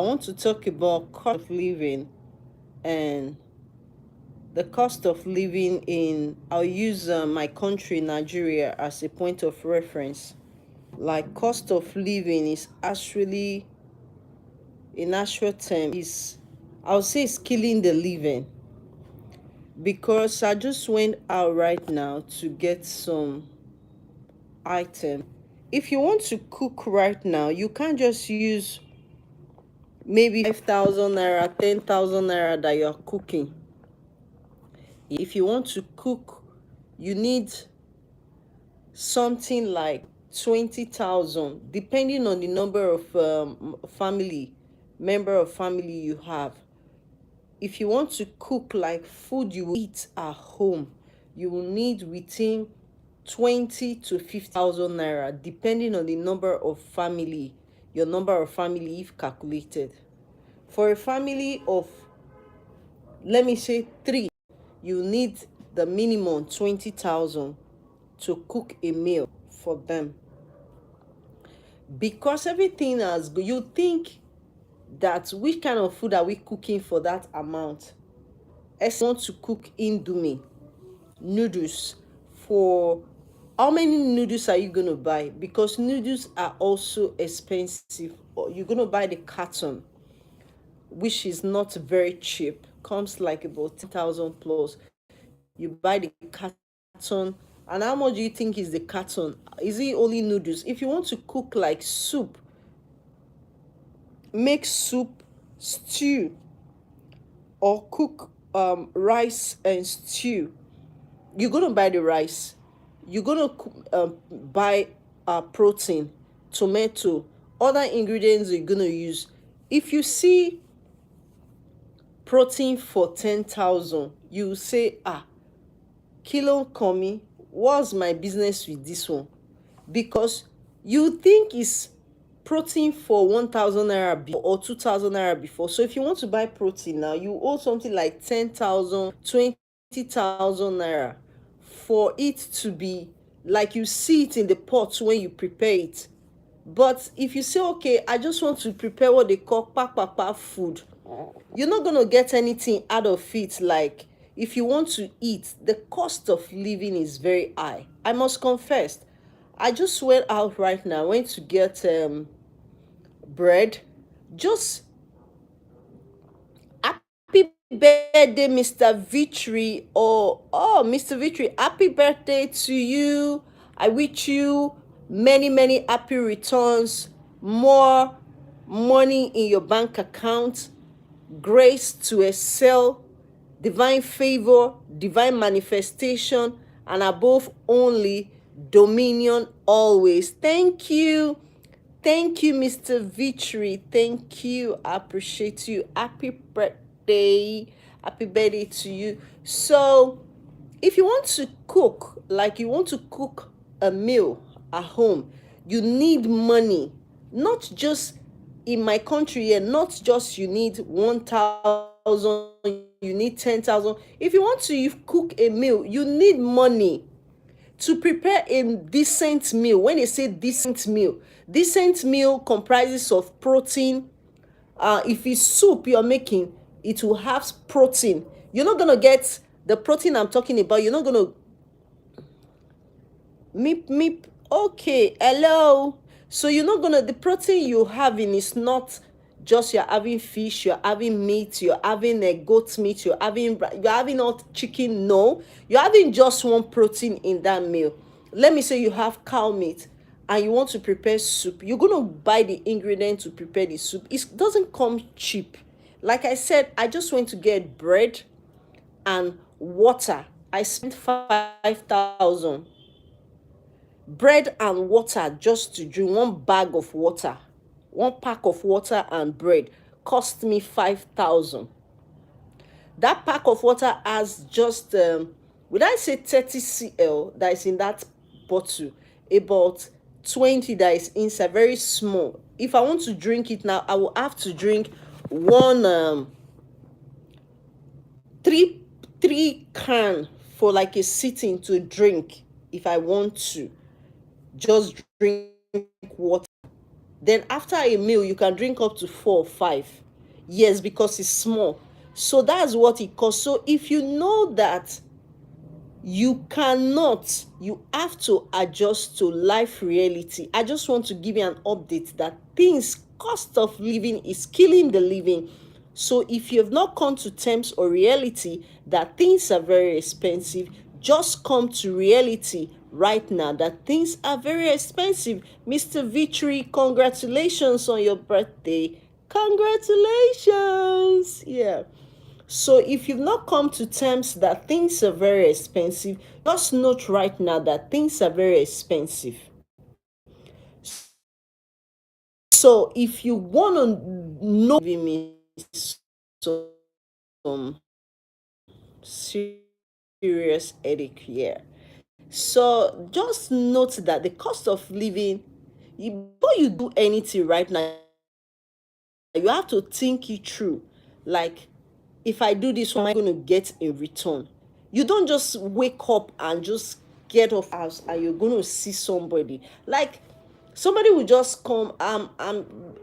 want to talk about cost of living and the cost of living in, I'll use my country, Nigeria, as a point of reference. Like, cost of living is actually, in actual term, is, I'll say, it's killing the living. Because I just went out right now to get some item. If you want to cook right now, you can't just use maybe 5,000 naira, 10,000 naira that you're cooking. If you want to cook, you need something like 20,000, depending on the number of member of family you have. If you want to cook like food you will eat at home, you will need within 20 to 50,000 naira, depending on the number of family, your number of family if calculated. For a family of, let me say, three, you need the minimum 20,000 to cook a meal for them. Because everything has, you think that which kind of food are we cooking for that amount? As want to cook indomie noodles, for how many noodles are you going to buy? Because noodles are also expensive. Or you're going to buy the carton, which is not very cheap, comes like about 10,000 plus. You buy the carton, and how much do you think is the carton? Is it only noodles? If you want to cook like soup, make soup, stew, or cook rice and stew, you're gonna buy the rice, you're gonna buy protein, tomato, other ingredients you're gonna use. If you see protein for 10,000, you say, kilo komi, what's my business with this one? Because you think it's protein for 1,000 naira before or 2,000 naira before. So if you want to buy protein now, you owe something like 10,000, 20,000 naira for it to be like you see it in the pot when you prepare it. But if you say, okay, I just want to prepare what they call pa food, you're not going to get anything out of it. Like, if you want to eat, the cost of living is very high. I must confess, I just went out right now, went to get bread. Just happy birthday, Mr. Victory. Or, oh, Mr. Victory, happy birthday to you. I wish you many, many happy returns, more money in your bank account, grace to excel, divine favor, divine manifestation, and above only, dominion always. Thank you. Thank you, Mr. Victory. Thank you. I appreciate you. Happy birthday. Happy birthday to you. So, if you want to cook, like you want to cook a meal at home, you need money. Not just in my country here, not just you need 1,000, you need 10,000. If you want to cook a meal, you need money to prepare a decent meal. When they say decent meal comprises of protein. If it's soup you're making, it will have protein. You're not gonna get the protein I'm talking about. You're not gonna meep. Okay, hello. So you're not gonna, the protein you're having is not just you're having fish, you're having meat, you're having a goat meat, you're having not chicken. No, you're having just one protein in that meal. Let me say you have cow meat and you want to prepare soup. You're gonna buy the ingredient to prepare the soup. It doesn't come cheap. Like I said, I just went to get bread and water. I spent 5,000. Bread and water, just to drink one bag of water, one pack of water and bread cost me 5,000. That pack of water has just would I say 30 cl that is in that bottle, about 20 that is inside, very small. If I want to drink it now, I will have to drink one three can for like a sitting to drink. If I want to just drink water, Then after a meal, you can drink up to 4 or 5. Yes, because it's small. So that's what it costs. So if you know that you cannot, you have to adjust to life reality. I just want to give you an update that things, cost of living is killing the living. So if you have not come to terms or reality that things are very expensive, just come to reality right now that things are very expensive. Mr. Victory, congratulations on your birthday. Congratulations. Yeah. So if you've not come to terms that things are very expensive, just note right now that things are very expensive. So if you want to know, giving me some serious headache here. So just note that the cost of living, before you do anything right now, you have to think it through. Like, if I do this, what am I going to get in return? You don't just wake up and just get off house and you're going to see somebody. Like, somebody will just come, I'm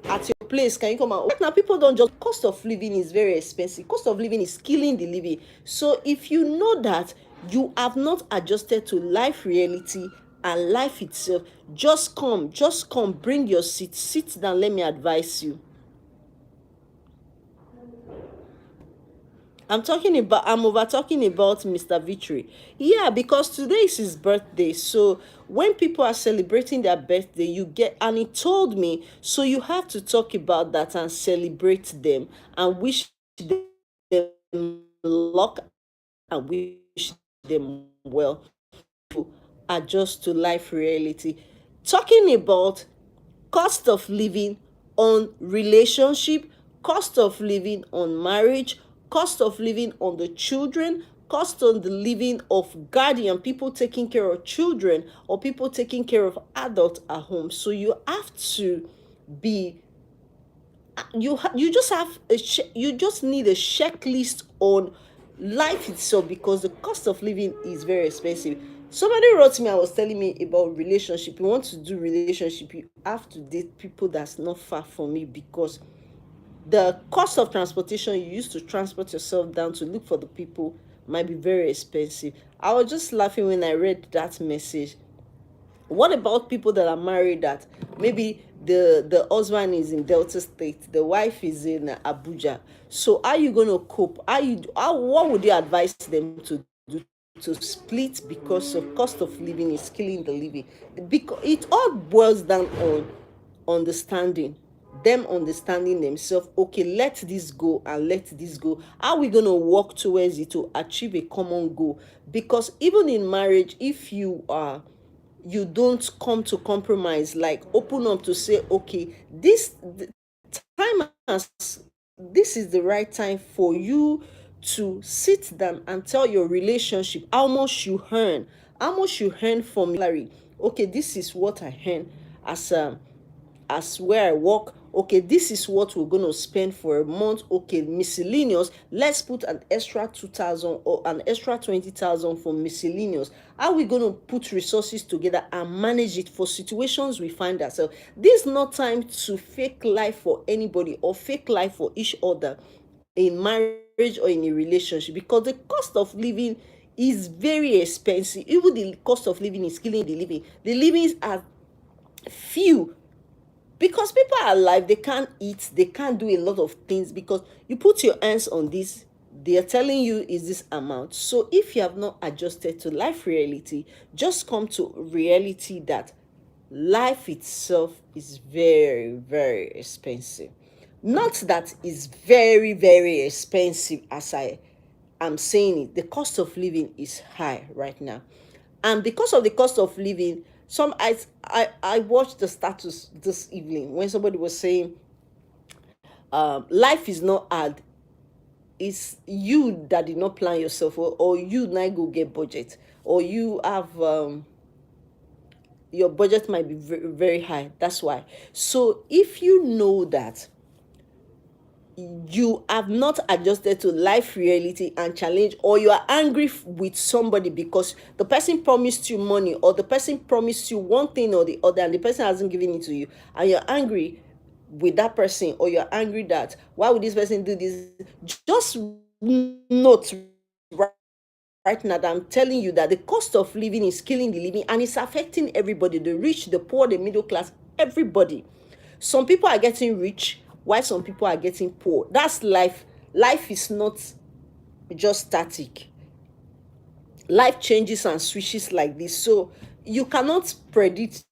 at your place, can you come out? Right now, people don't just, cost of living is very expensive. Cost of living is killing the living. So if you know that you have not adjusted to life reality and life itself, just come, bring your seat, sit down, let me advise you. I'm over talking about Mr. Victory. Yeah, because today is his birthday. So when people are celebrating their birthday, you get, and he told me, so you have to talk about that and celebrate them and wish them luck and wish them well to adjust to life reality. Talking about cost of living on relationship, cost of living on marriage, cost of living on the children, cost on the living of guardian, people taking care of children or people taking care of adults at home. So you have to be, you just have you just need a checklist on life itself because the cost of living is very expensive. Somebody wrote me and was telling me about relationship. You want to do relationship, you have to date people that's not far from me because the cost of transportation you use to transport yourself down to look for the people might be very expensive. I was just laughing when I read that message. What about people that are married that maybe the husband is in Delta State, the wife is in Abuja? So are you going to cope? What would you advise them to do to split because of cost of living is killing the living? Because it all boils down on understanding, them understanding themselves. Okay, let this go and let this go. How are we going to work towards it to achieve a common goal? Because even in marriage, if you don't come to compromise, like open up to say, okay, time has, this is the right time for you to sit down and tell your relationship how much you earn from salary. Okay, this is what I earn as where I work. Okay, this is what we're going to spend for a month. Okay, miscellaneous, let's put an extra 2,000 or an extra 20,000 for miscellaneous. How are we going to put resources together and manage it for situations we find ourselves? This is not time to fake life for anybody or fake life for each other in marriage or in a relationship, because the cost of living is very expensive. Even the cost of living is killing the living. The livings are few because people are alive, they can't eat, they can't do a lot of things because you put your hands on this, they are telling you is this amount. So if you have not adjusted to life reality, just come to reality that life itself is very, very expensive. Not that it's very, very expensive as I am saying it. The cost of living is high right now. And because of the cost of living, I watched the status this evening when somebody was saying life is not hard, it's you that did not plan yourself, or you now go get budget, or you have your budget might be very, very high. That's why. So if you know that you have not adjusted to life reality and challenge, or you are angry with somebody because the person promised you money, or the person promised you one thing or the other, and the person hasn't given it to you, and you're angry with that person, or you're angry that why would this person do this, just note right now that I'm telling you that the cost of living is killing the living, and it's affecting everybody, the rich, the poor, the middle class, everybody. Some people are getting rich while some people are getting poor. That's life. Life is not just static. Life changes and switches like this. So you cannot predict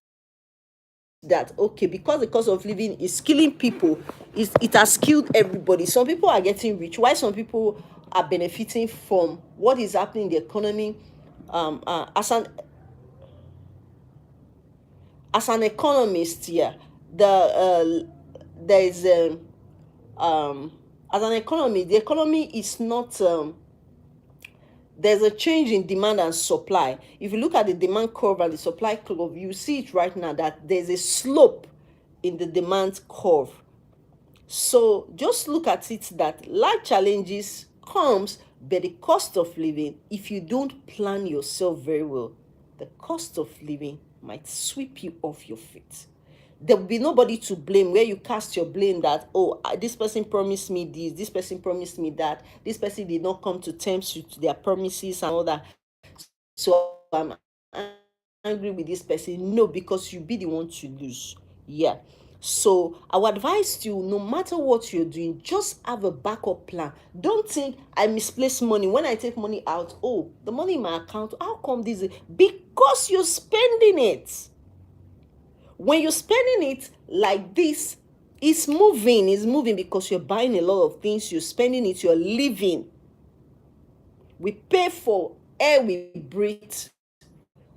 that, okay, because the cost of living is killing people, it has killed everybody. Some people are getting rich while some people are benefiting from what is happening in the economy. As an economist, yeah, there is as an economy, the economy is not there's a change in demand and supply. If you look at the demand curve and the supply curve, you see it right now that there's a slope in the demand curve. So just look at it that life challenges comes, but the cost of living, if you don't plan yourself very well, the cost of living might sweep you off your feet. There will be nobody to blame where you cast your blame that, oh, this person promised me this person promised me that, this person did not come to terms with their promises and all that, so I'm angry with this person. No, because you be the one to lose. Yeah. So I would advise you, no matter what you're doing, just have a backup plan. Don't think I misplace money. When I take money out, oh, the money in my account, how come this is? Because you're spending it. When you're spending it like this, it's moving because you're buying a lot of things, you're spending it, you're living. We pay for air we breathe,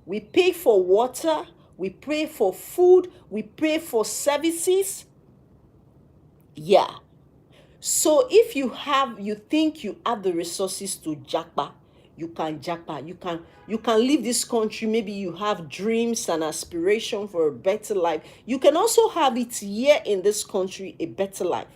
we pay for water, we pay for food, we pay for services. Yeah. So if you think you have the resources to jackpot, you can jackpot. You can leave this country. Maybe you have dreams and aspiration for a better life. You can also have it here in this country, a better life.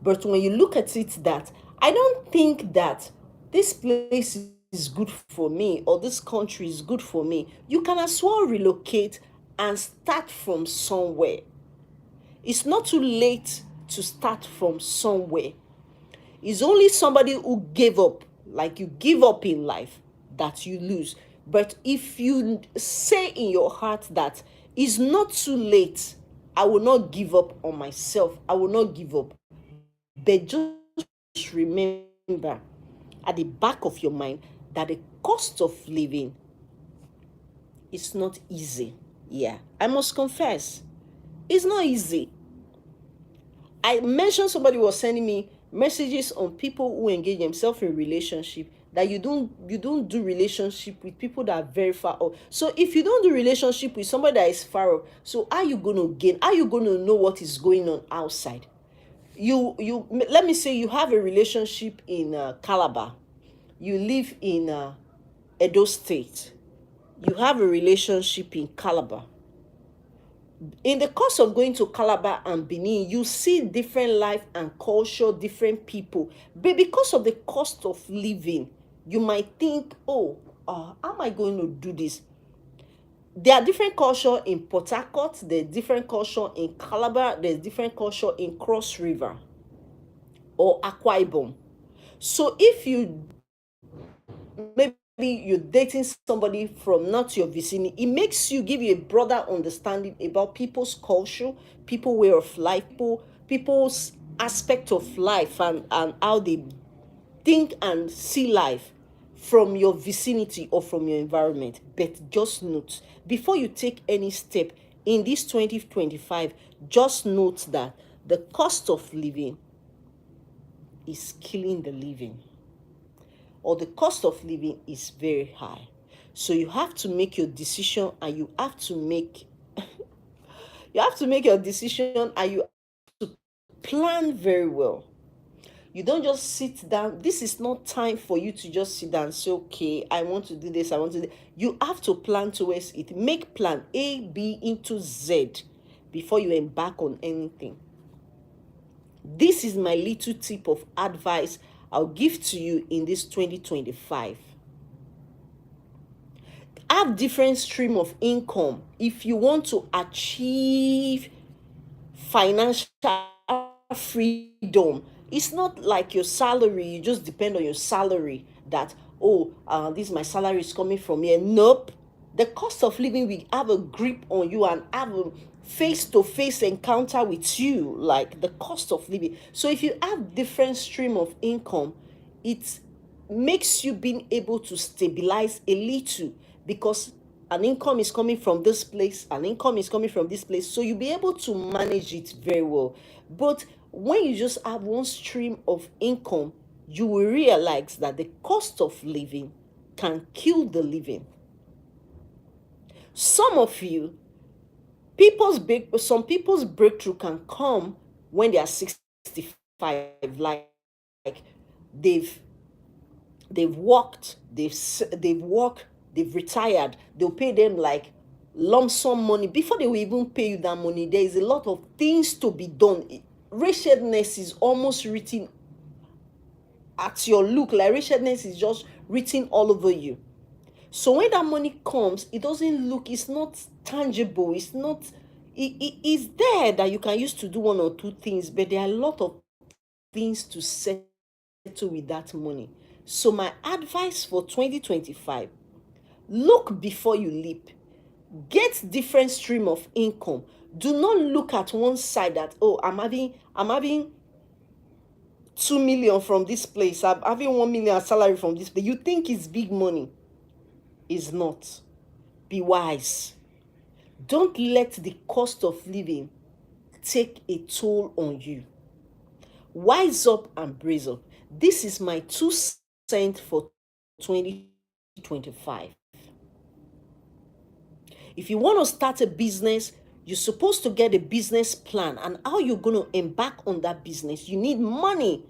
But when you look at it that I don't think that this place is good for me, or this country is good for me, you can as well relocate and start from somewhere. It's not too late to start from somewhere. It's only somebody who gave up, like you give up in life, that you lose. But if you say in your heart that it's not too late, I will not give up on myself, I will not give up. But just remember at the back of your mind that the cost of living is not easy. Yeah, I must confess, it's not easy. I mentioned somebody was sending me messages on people who engage themselves in relationship, that you don't do relationship with people that are very far off. So if you don't do relationship with somebody that is far off, so how are you going to gain? How are you going to know what is going on outside? You let me say you have a relationship in Calabar, you live in Edo State, you have a relationship in Calabar. In the course of going to Calabar and Benin, you see different life and culture, different people. But because of the cost of living, you might think, oh, how am I going to do this? There are different culture in Port Harcourt, there's different culture in Calabar, there's different culture in Cross River or Akwa Ibom. So if you maybe you're dating somebody from not your vicinity, it makes you give you a broader understanding about people's culture, people's way of life, people's aspect of life, and how they think and see life from your vicinity or from your environment. But just note, before you take any step in this 2025, just note that the cost of living is killing the living, or the cost of living is very high. So you have to make your decision, and you have to make your decision, and you have to plan very well. You don't just sit down. This is not time for you to just sit down and say, okay, I want to do this, I want to do. You have to plan towards it. Make plan A, B into Z before you embark on anything. This is my little tip of advice I'll give to you in this 2025. Have different stream of income if you want to achieve financial freedom. It's not like your salary, you just depend on your salary that, this my salary is coming from here. Nope. The cost of living will have a grip on you and have a face-to-face encounter with you, like the cost of living. So if you have different stream of income, it makes you being able to stabilize a little, because an income is coming from this place, an income is coming from this place, so you'll be able to manage it very well. But when you just have one stream of income, you will realize that the cost of living can kill the living. Some of you, some people's breakthrough can come when they are 65, like they've worked, they've retired. They'll pay them like lump sum money. Before they will even pay you that money, there is a lot of things to be done. Wretchedness is almost written at your look, like wretchedness is just written all over you. So when that money comes, it doesn't look, it's not tangible, it's not, it's there that you can use to do one or two things, but there are a lot of things to settle with that money. So my advice for 2025, look before you leap. Get different stream of income. Do not look at one side that, I'm having 2 million from this place, I'm having 1 million salary from this place. You think it's big money. Is not. Be wise. Don't let the cost of living take a toll on you. Wise up and brace up. This is my 2 cents for 2025. If you want to start a business, you're supposed to get a business plan and how you're going to embark on that business. You need money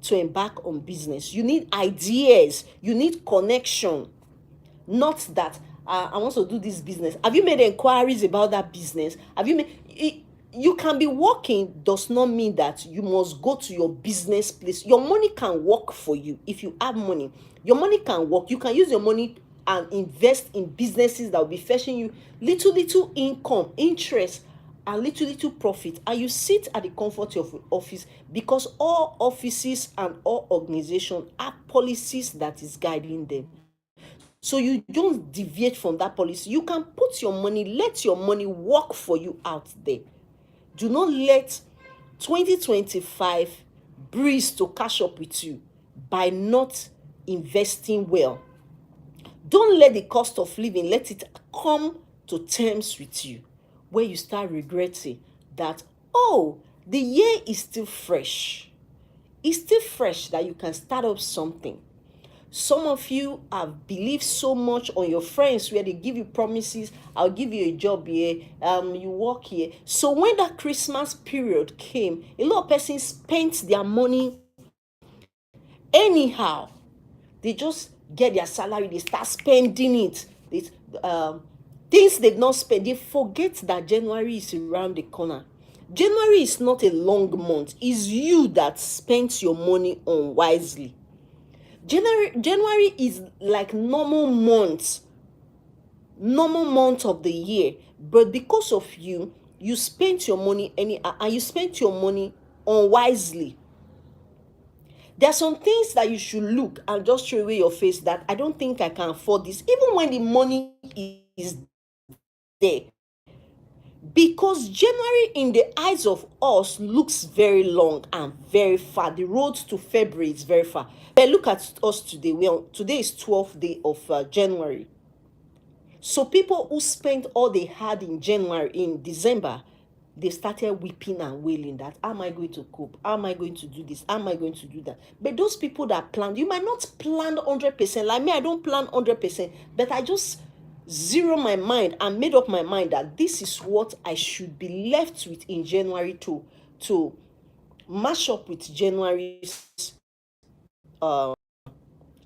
to embark on business. You need ideas. You need connection. Not that I want to do this business. Have you made inquiries about that business? Have you made? You can be working does not mean that you must go to your business place. Your money can work for you. If you have money, your money can work. You can use your money and invest in businesses that will be fetching you little income, interest, and little profit. And you sit at the comfort of your office, because all offices and all organizations have policies that is guiding them. So you don't deviate from that policy. You can put your money, let your money work for you out there. Do not let 2025 breeze to catch up with you by not investing well. Don't let the cost of living, let it come to terms with you, where you start regretting that, the year is still fresh. It's still fresh that you can start up something. Some of you have believed so much on your friends where they give you promises. I'll give you a job here. You work here. So when that Christmas period came, a lot of persons spent their money anyhow. They just get their salary. They start spending it. Things they've not spent. They forget that January is around the corner. January is not a long month. It's you that spent your money unwisely. January is like normal month of the year, but because of you spent your money and you spent your money unwisely. There are some things that you should look and just throw away your face that I don't think I can afford this, even when the money is there. Because January in the eyes of us looks very long and very far. The road to February is very far. But look at us today. Today is 12th day of January. So people who spent all they had in January, in December, they started weeping and wailing that, how am I going to cope? How am I going to do this? How am I going to do that? But those people that planned, you might not plan 100%. Like me, I don't plan 100%. But I just zero my mind and made up my mind that this is what I should be left with in January to mash up with January's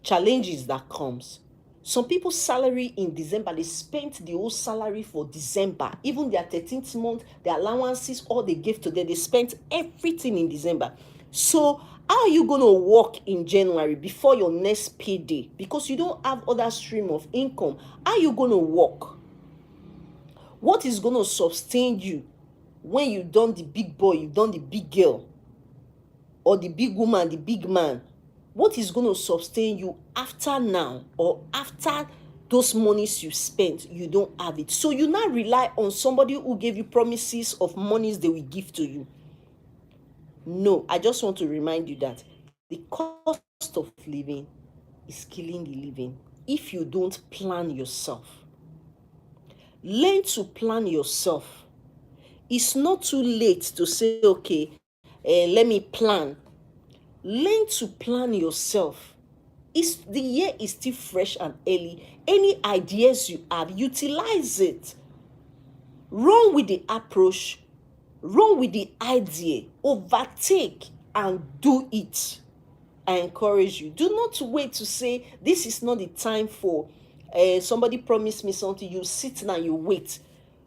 challenges that comes. Some people's salary in December, they spent the whole salary for December, even their 13th month, their allowances, all they gave to them, they spent everything in December. So how are you going to work in January before your next payday? Because you don't have other stream of income. How are you going to work? What is going to sustain you when you've done the big boy, you've done the big girl, or the big woman, the big man? What is going to sustain you after now, or after those monies you spent, you don't have it? So you now rely on somebody who gave you promises of monies they will give to you. No, I just want to remind you that the cost of living is killing the living if you don't plan yourself. Learn to plan yourself. It's not too late to say, okay, let me plan. Learn to plan yourself. The year is still fresh and early. Any ideas you have, utilize it. Run with the approach. Run with the idea. Overtake and do it. I encourage you. Do not wait to say, this is not the time for somebody promised me something. You sit and you wait.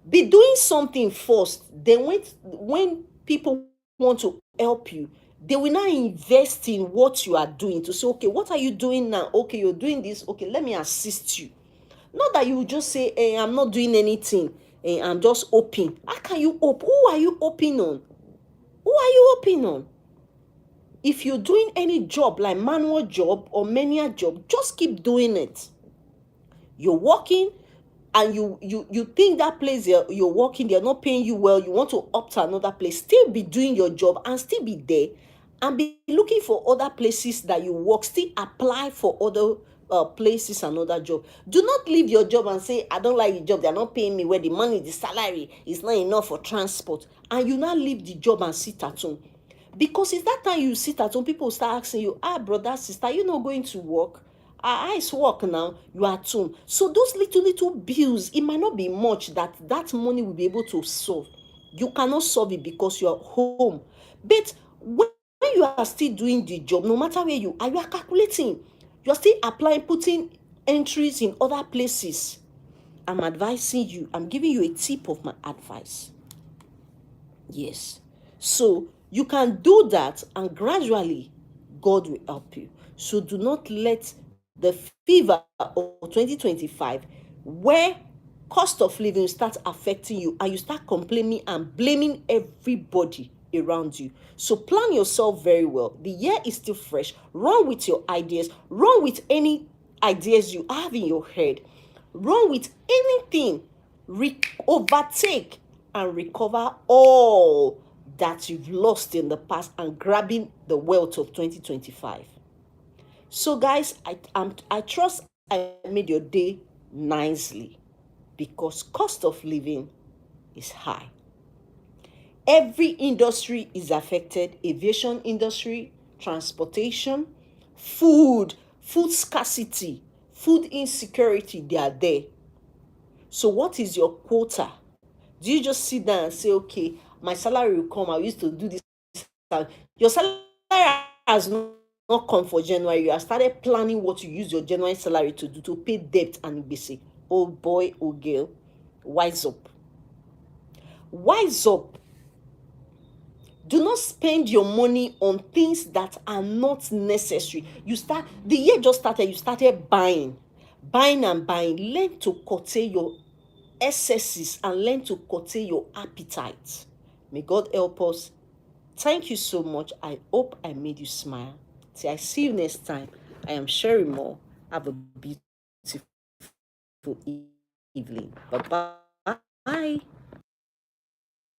Be doing something first. Then when people want to help you, they will now invest in what you are doing to say, okay, what are you doing now? Okay, you're doing this. Okay, let me assist you. Not that you just say, I'm not doing anything. I'm just hoping. How can you hope? Who are you hoping on? Who are you hoping on? If you're doing any job, like manual job or manual job, just keep doing it. You're working, and you think that place you're working, they're not paying you well, you want to opt to another place, still be doing your job and still be there, and be looking for other places that you work, still apply for other places and other job. Do not leave your job and say, I don't like the job, they're not paying me well, the money, the salary is not enough for transport, and you now leave the job and sit at home. Because it's that time you sit at home, people start asking you, brother, sister, are you not going to work? Eyes work now, you are at home. So those little bills, it might not be much that money will be able to solve. You cannot solve it because you are home. But when you are still doing the job, no matter where you are calculating. You are still applying, putting entries in other places. I'm advising you. I'm giving you a tip of my advice. Yes. So you can do that, and gradually God will help you. So do not let the fever of 2025, where cost of living start affecting you and you start complaining and blaming everybody around you. So plan yourself very well. The year is still fresh. Run with your ideas. Run with any ideas you have in your head. Run with anything. Overtake and recover all that you've lost in the past and grabbing the wealth of 2025. So guys, I trust I made your day nicely, because cost of living is high. Every industry is affected: aviation industry, transportation, food scarcity, food insecurity, they are there. So what is your quota? Do you just sit down and say, okay, my salary will come, I used to do this? Your salary has not come for January. You have started planning what you use your January salary to do, to pay debt and basic. Oh boy, oh girl, wise up. Wise up. Do not spend your money on things that are not necessary. The year just started, you started buying and buying. Learn to curtail your excesses and learn to curtail your appetite. May God help us. Thank you so much. I hope I made you smile. Till I see you next time. I am Sherry Moore. Have a beautiful evening. Bye-bye.